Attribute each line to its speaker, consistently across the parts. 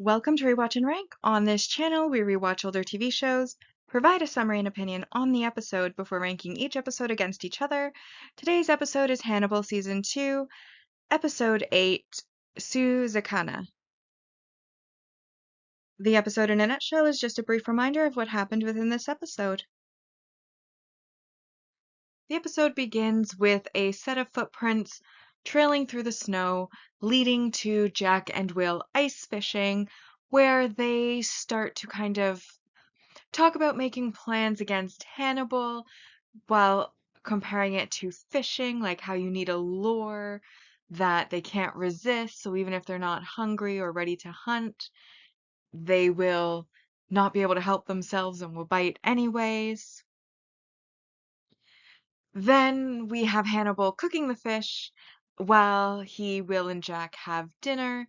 Speaker 1: Welcome to Rewatch-and-Rank. On this channel, we rewatch older TV shows, provide a summary and opinion on the episode before ranking each episode against each other. Today's episode is Hannibal Season 2, Episode 8, Suzakana. The episode in a nutshell is just a brief reminder of what happened within this episode. The episode begins with a set of footprints trailing through the snow, leading to Jack and Will ice fishing, where they start to kind of talk about making plans against Hannibal while comparing it to fishing, like how you need a lure that they can't resist. So even if they're not hungry or ready to hunt, they will not be able to help themselves and will bite anyways. Then we have Hannibal cooking the fish while Will, and Jack have dinner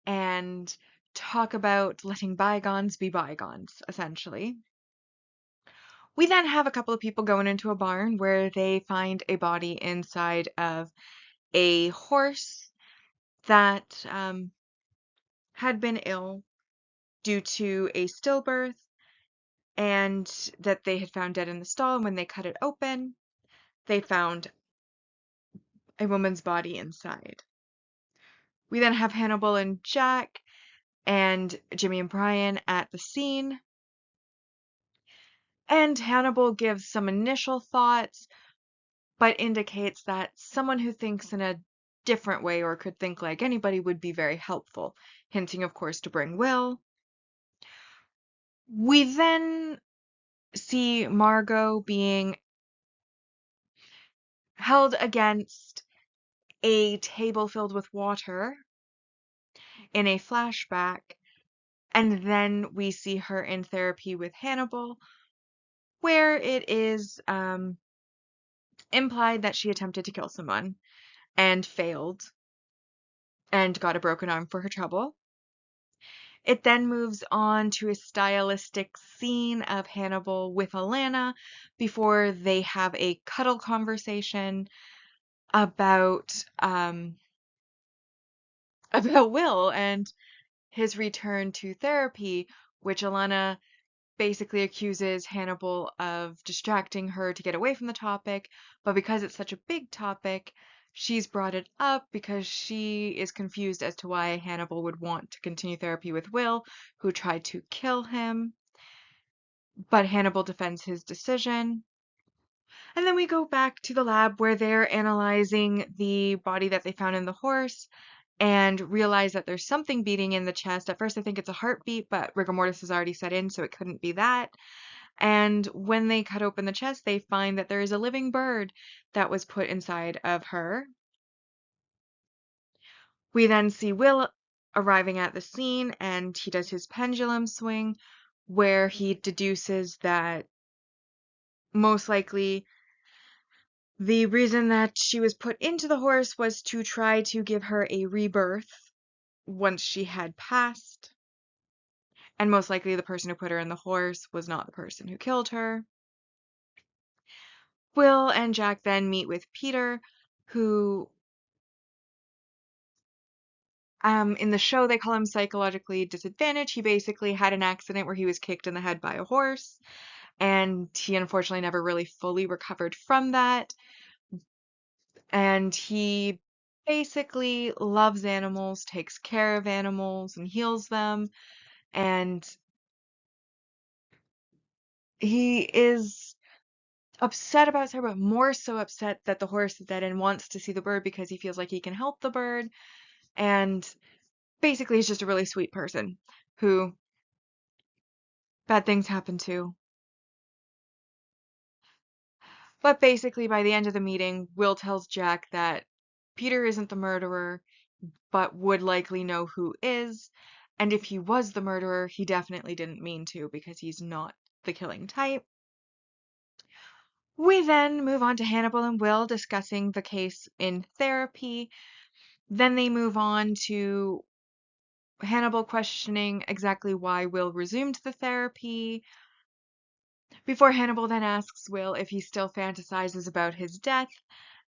Speaker 1: and talk about letting bygones be bygones, essentially. We then have a couple of people going into a barn where they find a body inside of a horse that had been ill due to a stillbirth and that they had found dead in the stall. And when they cut it open, they found a woman's body inside. We then have Hannibal and Jack and Jimmy and Brian at the scene. And Hannibal gives some initial thoughts, but indicates that someone who thinks in a different way or could think like anybody would be very helpful, hinting, of course, to bring Will. We then see Margot being held against a table filled with water in a flashback, and then we see her in therapy with Hannibal, where it is implied that she attempted to kill someone and failed and got a broken arm for her trouble. It then moves on to a stylistic scene of Hannibal with Alana before they have a cuddle conversation about Will and his return to therapy, which Alana basically accuses Hannibal of distracting her to get away from the topic, but because it's such a big topic, she's brought it up because she is confused as to why Hannibal would want to continue therapy with Will, who tried to kill him. But Hannibal defends his decision. And then we go back to the lab where they're analyzing the body that they found in the horse and realize that there's something beating in the chest. At first, I think it's a heartbeat, but rigor mortis has already set in, so it couldn't be that. And when they cut open the chest, they find that there is a living bird that was put inside of her. We then see Will arriving at the scene, and he does his pendulum swing, where he deduces that most likely the reason that she was put into the horse was to try to give her a rebirth once she had passed. And most likely the person who put her in the horse was not the person who killed her. Will and Jack then meet with Peter, who in the show they call him psychologically disadvantaged. He basically had an accident where he was kicked in the head by a horse, and he unfortunately never really fully recovered from that. And he basically loves animals, takes care of animals, and heals them. And he is upset about Sarah, but more so upset that the horse is dead and wants to see the bird because he feels like he can help the bird. And basically, he's just a really sweet person who bad things happen to. But basically, by the end of the meeting, Will tells Jack that Peter isn't the murderer, but would likely know who is. And if he was the murderer, he definitely didn't mean to because he's not the killing type. We then move on to Hannibal and Will discussing the case in therapy. Then they move on to Hannibal questioning exactly why Will resumed the therapy. Before Hannibal then asks Will if he still fantasizes about his death,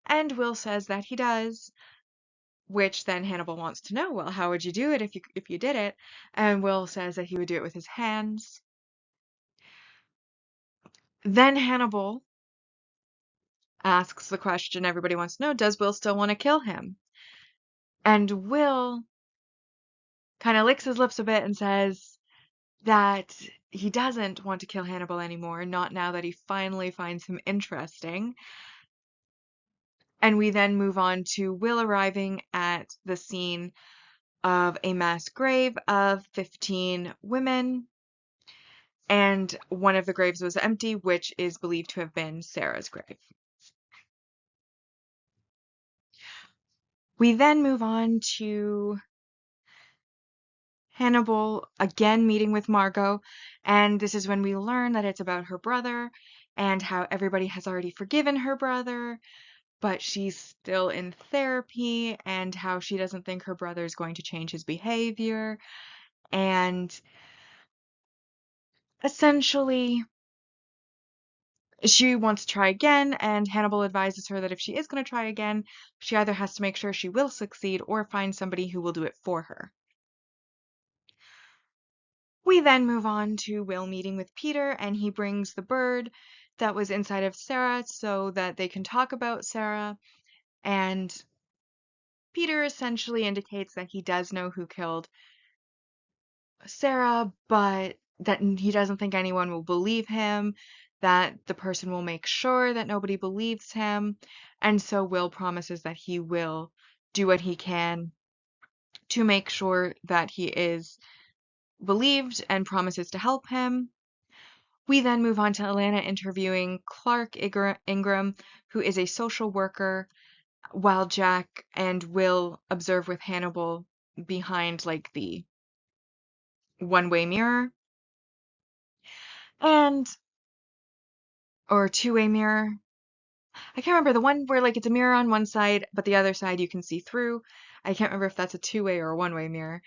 Speaker 1: and Will says that he does. which then Hannibal wants to know, well, how would you do it if you did it? And Will says that he would do it with his hands. Then Hannibal asks the question everybody wants to know, does Will still want to kill him? And Will kind of licks his lips a bit and says that he doesn't want to kill Hannibal anymore, not now that he finally finds him interesting. And we then move on to Will arriving at the scene of a mass grave of 15 women, and one of the graves was empty, which is believed to have been Sarah's grave. We then move on to Hannibal again meeting with Margot, and this is when we learn that it's about her brother and how everybody has already forgiven her brother, but she's still in therapy, and how she doesn't think her brother is going to change his behavior. And essentially, she wants to try again, and Hannibal advises her that if she is going to try again, she either has to make sure she will succeed or find somebody who will do it for her. We then move on to Will meeting with Peter, and he brings the bird that was inside of Sarah so that they can talk about Sarah. And Peter essentially indicates that he does know who killed Sarah, but that he doesn't think anyone will believe him, that the person will make sure that nobody believes him. And so Will promises that he will do what he can to make sure that he is believed and promises to help him. We then move on to Alana interviewing Clark Ingram, who is a social worker, while Jack and Will observe with Hannibal behind like the one-way mirror and or two-way mirror. I can't remember the one where like it's a mirror on one side, but the other side you can see through. I can't remember if that's a two-way or a one-way mirror.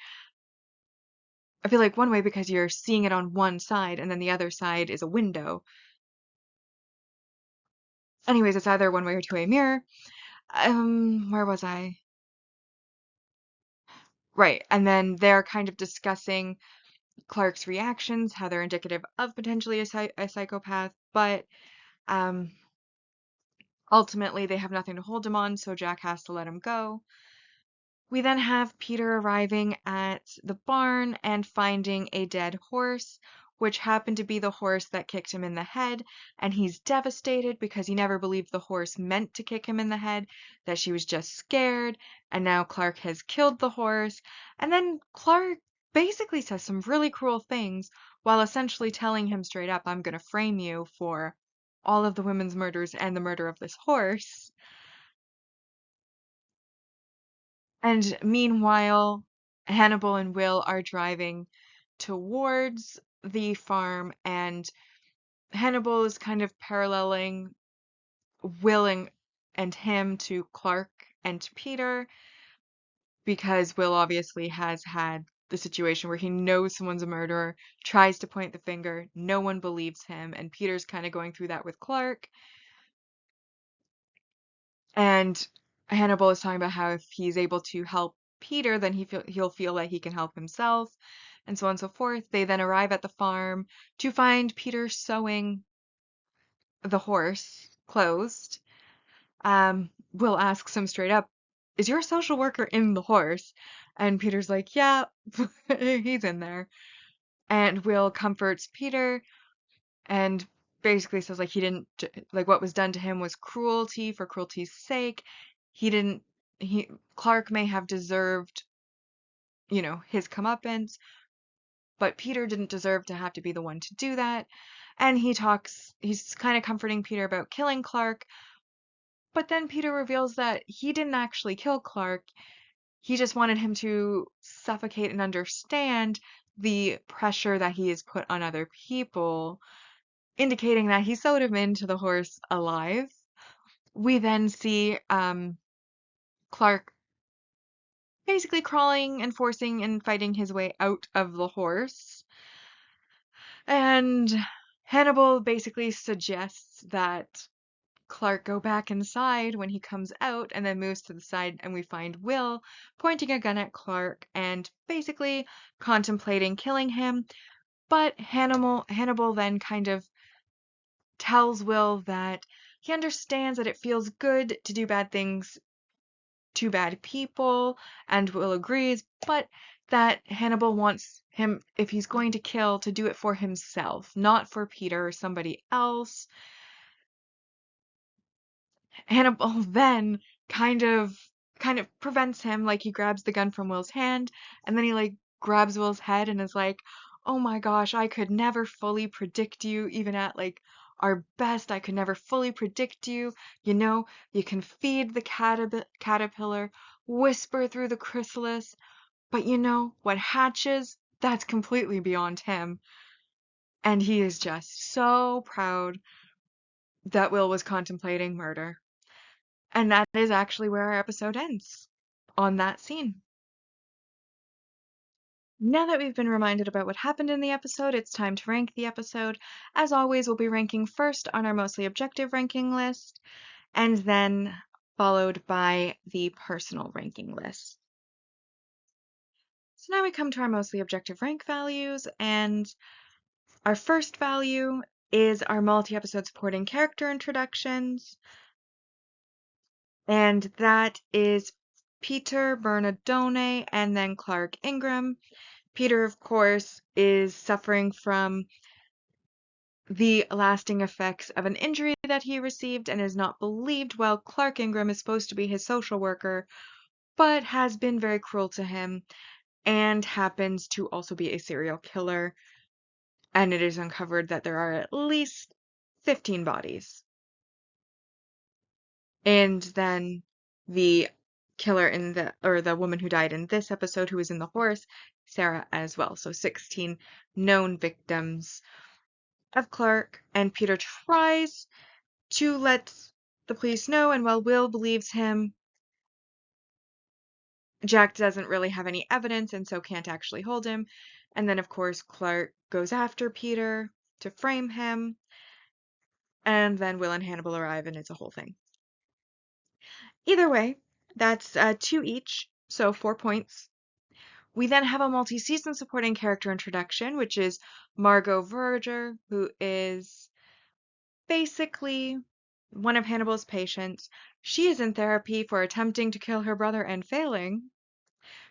Speaker 1: I feel like one way because you're seeing it on one side and then the other side is a window. Anyways, it's either a one-way or two-way mirror. Where was I? Right. And then they're kind of discussing Clark's reactions, how they're indicative of potentially a psychopath, but um, ultimately they have nothing to hold him on, so Jack has to let him go. We then have Peter arriving at the barn and finding a dead horse, which happened to be the horse that kicked him in the head, and he's devastated because he never believed the horse meant to kick him in the head, that she was just scared, and now Clark has killed the horse. And then Clark basically says some really cruel things while essentially telling him straight up, I'm gonna frame you for all of the women's murders and the murder of this horse. And meanwhile, Hannibal and Will are driving towards the farm, and Hannibal is kind of paralleling Will and him to Clark and Peter, because Will obviously has had the situation where he knows someone's a murderer, tries to point the finger, no one believes him, and Peter's kind of going through that with Clark. And Hannibal is talking about how if he's able to help Peter, then he'll feel like he can help himself, and so on and so forth. They then arrive at the farm to find Peter sewing the horse closed. Will asks him straight up, "Is your social worker in the horse?" And Peter's like, "Yeah, he's in there." And Will comforts Peter and basically says like he didn't like what was done to him was cruelty for cruelty's sake. He didn't he Clark may have deserved, his comeuppance, but Peter didn't deserve to have to be the one to do that. And he's kind of comforting Peter about killing Clark, but then Peter reveals that he didn't actually kill Clark. He just wanted him to suffocate and understand the pressure that he has put on other people, indicating that he sewed him into the horse alive. We then see Clark basically crawling and forcing and fighting his way out of the horse. And Hannibal basically suggests that Clark go back inside when he comes out and then moves to the side, and we find Will pointing a gun at Clark and basically contemplating killing him. But Hannibal then kind of tells Will that he understands that it feels good to do bad things to bad people, and Will agrees, but that Hannibal wants him, if he's going to kill, to do it for himself, not for Peter or somebody else. Hannibal then kind of prevents him, like he grabs the gun from Will's hand, and then he like grabs Will's head and is like, "Oh my gosh, I could never fully predict you, even at like our best, I could never fully predict you. You know, you can feed the caterpillar, whisper through the chrysalis, but you know what hatches? That's completely beyond him." And he is just so proud that Will was contemplating murder. And that is actually where our episode ends, on that scene. Now that we've been reminded about what happened in the episode, it's time to rank the episode. As always, we'll be ranking first on our mostly objective ranking list, and then followed by the personal ranking list. So now we come to our mostly objective rank values, and our first value is our multi-episode supporting character introductions, and that is Peter Bernardone and then Clark Ingram. Peter, of course, is suffering from the lasting effects of an injury that he received and is not believed, while Clark Ingram is supposed to be his social worker, but has been very cruel to him and happens to also be a serial killer. And it is uncovered that there are at least 15 bodies. And then the killer in the woman who died in this episode, who was in the horse, Sarah as well. So 16 known victims of Clark, and Peter tries to let the police know, and while Will believes him, Jack doesn't really have any evidence and so can't actually hold him. And then, of course, Clark goes after Peter to frame him, and then Will and Hannibal arrive, and it's a whole thing. Either way, that's 2 each, so 4 points. We then have a multi-season supporting character introduction, which is Margot Verger, who is basically one of Hannibal's patients. She is in therapy for attempting to kill her brother and failing,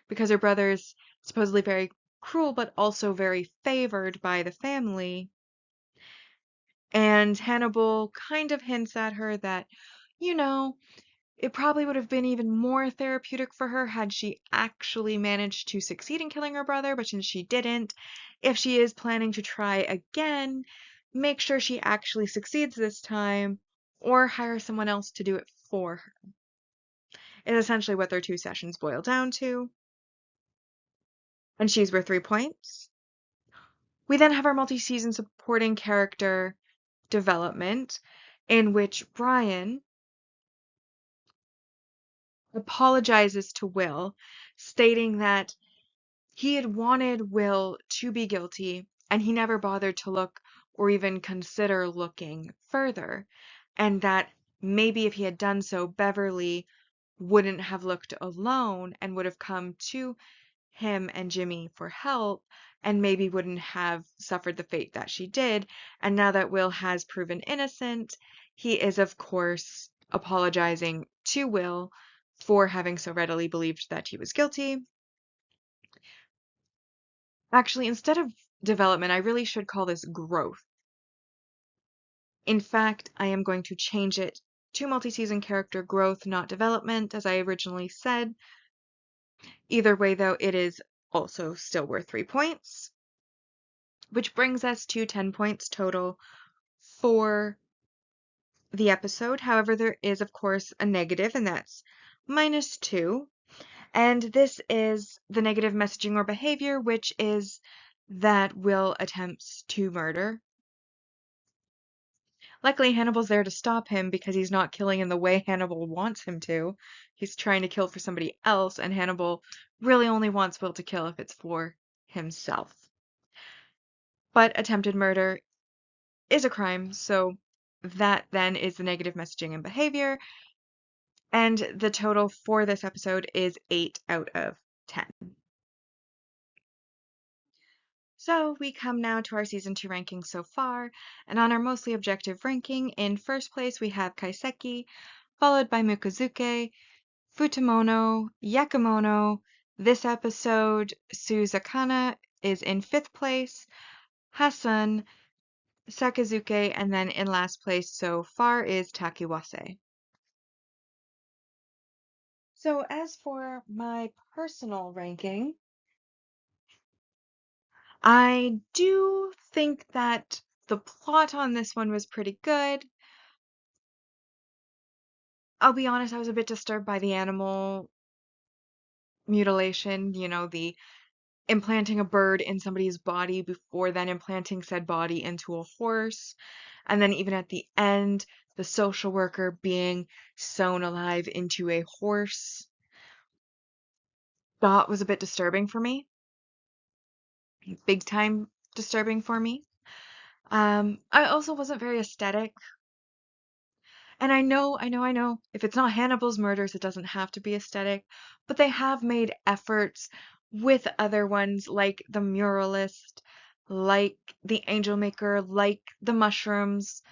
Speaker 1: because her brother is supposedly very cruel but also very favored by the family. And Hannibal kind of hints at her that, you know, it probably would have been even more therapeutic for her had she actually managed to succeed in killing her brother, but since she didn't, if she is planning to try again, make sure she actually succeeds this time, or hire someone else to do it for her. Is essentially what their 2 sessions boil down to. And she's worth 3 points. We then have our multi-season supporting character development, in which Brian apologizes to Will, stating that he had wanted Will to be guilty, and he never bothered to look or even consider looking further, and that maybe if he had done so, Beverly wouldn't have looked alone and would have come to him and Jimmy for help, and maybe wouldn't have suffered the fate that she did. And now that Will has proven innocent, he is, of course, apologizing to Will for having so readily believed that he was guilty. Actually, instead of development, I really should call this growth. In fact, I am going to change it to multi-season character growth, not development, as I originally said. Either way, though, it is also still worth 3 points, which brings us to 10 points total for the episode. However, there is, of course, a negative, and that's -2. And this is the negative messaging or behavior, which is that Will attempts to murder. Luckily, Hannibal's there to stop him because he's not killing in the way Hannibal wants him to. He's trying to kill for somebody else, and Hannibal really only wants Will to kill if it's for himself. But attempted murder is a crime, so that then is the negative messaging and behavior. And the total for this episode is 8 out of 10. So we come now to our season 2 ranking so far, and on our mostly objective ranking, in first place we have Kaiseki, followed by Mukazuke, Futomono, Yakumono. This episode, Suzakana is in 5th place, Hasan, Sakazuke, and then in last place so far is Takiwase. So as for my personal ranking, I do think that the plot on this one was pretty good. I'll be honest, I was a bit disturbed by the animal mutilation, the implanting a bird in somebody's body before then implanting said body into a horse. And then even at the end, the social worker being sewn alive into a horse. That was a bit disturbing for me. Big time disturbing for me. I also wasn't very aesthetic. And I know, if it's not Hannibal's murders, it doesn't have to be aesthetic, but they have made efforts with other ones like the muralist, like the angel maker, like the mushrooms,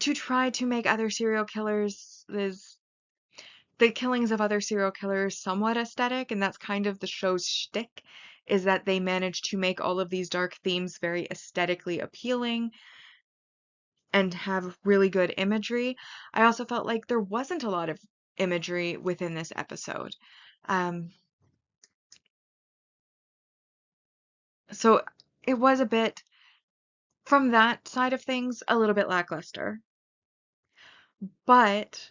Speaker 1: to try to make other serial killers, the killings of other serial killers somewhat aesthetic, and that's kind of the show's shtick, is that they manage to make all of these dark themes very aesthetically appealing and have really good imagery. I also felt like there wasn't a lot of imagery within this episode. Um, so it was a bit, from that side of things, a little bit lackluster. But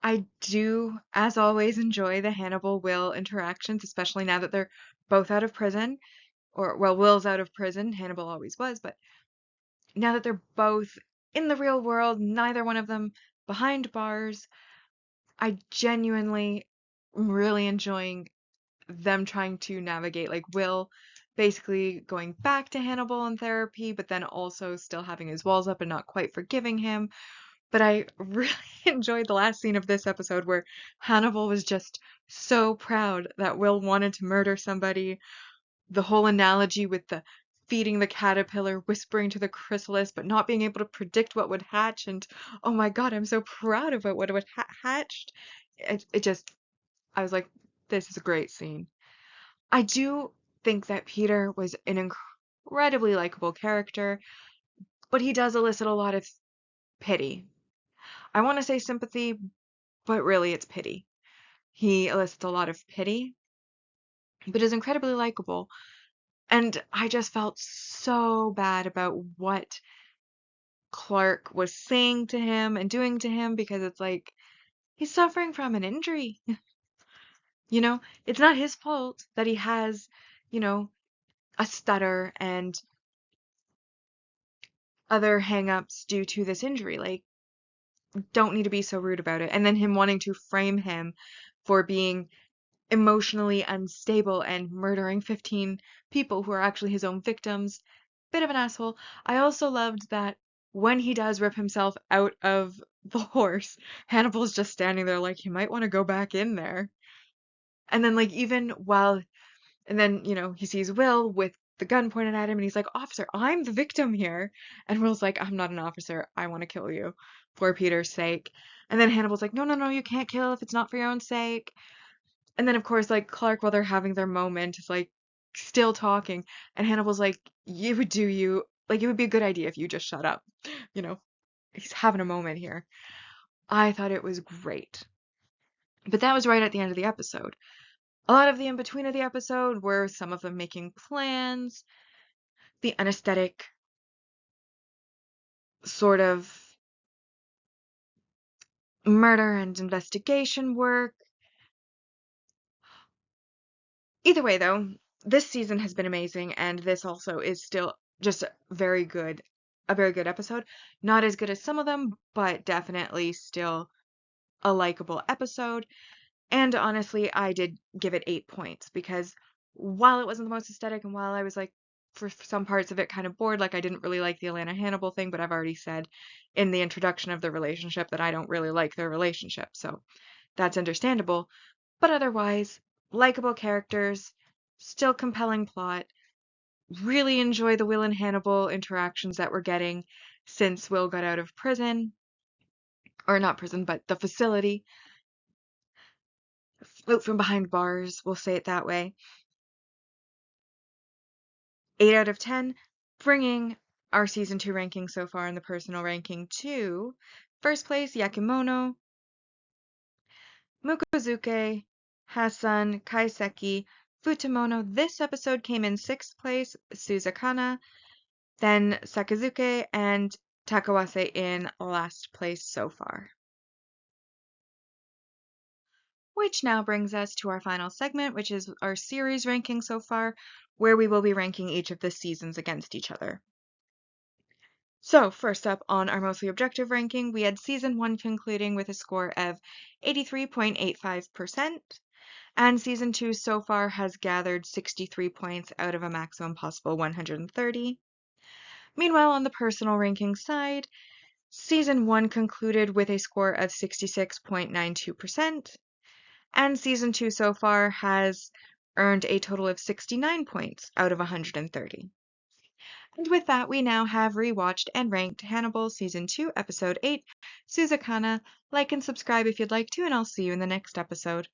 Speaker 1: I do, as always, enjoy the Hannibal Will interactions, especially now that they're both out of prison. Or, well, Will's out of prison. Hannibal always was, but now that they're both in the real world, neither one of them behind bars, I genuinely am really enjoying them trying to navigate, like Will basically going back to Hannibal in therapy, but then also still having his walls up and not quite forgiving him. But I really enjoyed the last scene of this episode where Hannibal was just so proud that Will wanted to murder somebody. The whole analogy with the feeding the caterpillar, whispering to the chrysalis, but not being able to predict what would hatch. And oh my God, I'm so proud of it, what would hatched. It just, I was like, this is a great scene. I do think that Peter was an incredibly likable character, but he does elicit a lot of pity. I want to say sympathy, but really it's pity. He elicits a lot of pity, but is incredibly likable. And I just felt so bad about what Clark was saying to him and doing to him because it's like he's suffering from an injury. It's not his fault that he has, you know, a stutter and other hang-ups due to this injury. Like, don't need to be so rude about it. And then him wanting to frame him for being emotionally unstable and murdering 15 people who are actually his own victims. Bit of an asshole. I also loved that when he does rip himself out of the horse, Hannibal's just standing there like, you might want to go back in there. And then, like, and then, he sees Will with the gun pointed at him and he's like, Officer, I'm the victim here. And Will's like, I'm not an officer. I want to kill you for Peter's sake. And then Hannibal's like, no, no, no, you can't kill if it's not for your own sake. And then, of course, like, Clark, while they're having their moment, is like, still talking. And Hannibal's like, it would be a good idea if you just shut up. You know, he's having a moment here. I thought it was great. But that was right at the end of the episode. A lot of the in-between of the episode were some of them making plans, the anesthetic sort of murder and investigation work. Either way, though, this season has been amazing, and this also is still just a very good episode. Not as good as some of them, but definitely still a likable episode. And honestly, I did give it 8 points because while it wasn't the most aesthetic and while I was like, for some parts of it kind of bored. Like, I didn't really like the Alana Hannibal thing, but I've already said in the introduction of the relationship that I don't really like their relationship. So that's understandable. But otherwise, likable characters, still compelling plot. Really enjoy the Will and Hannibal interactions that we're getting since Will got out of prison. Or not prison, but the facility. Out from behind bars, we'll say it that way. 8 out of 10, bringing our season 2 ranking so far in the personal ranking to first place Yakimono, Mukozuke, Hasan, Kaiseki, Futomono. This episode came in 6th place, Suzakana, then Sakazuke, and Takawase in last place so far. Which now brings us to our final segment, which is our series ranking so far, where we will be ranking each of the seasons against each other. So, first up on our mostly objective ranking, we had season 1 concluding with a score of 83.85%, and season 2 so far has gathered 63 points out of a maximum possible 130. Meanwhile, on the personal ranking side, season 1 concluded with a score of 66.92%, and season 2 so far has earned a total of 69 points out of 130. And with that, we now have rewatched and ranked Hannibal Season 2, Episode 8, Suzakana. Like and subscribe if you'd like to, and I'll see you in the next episode.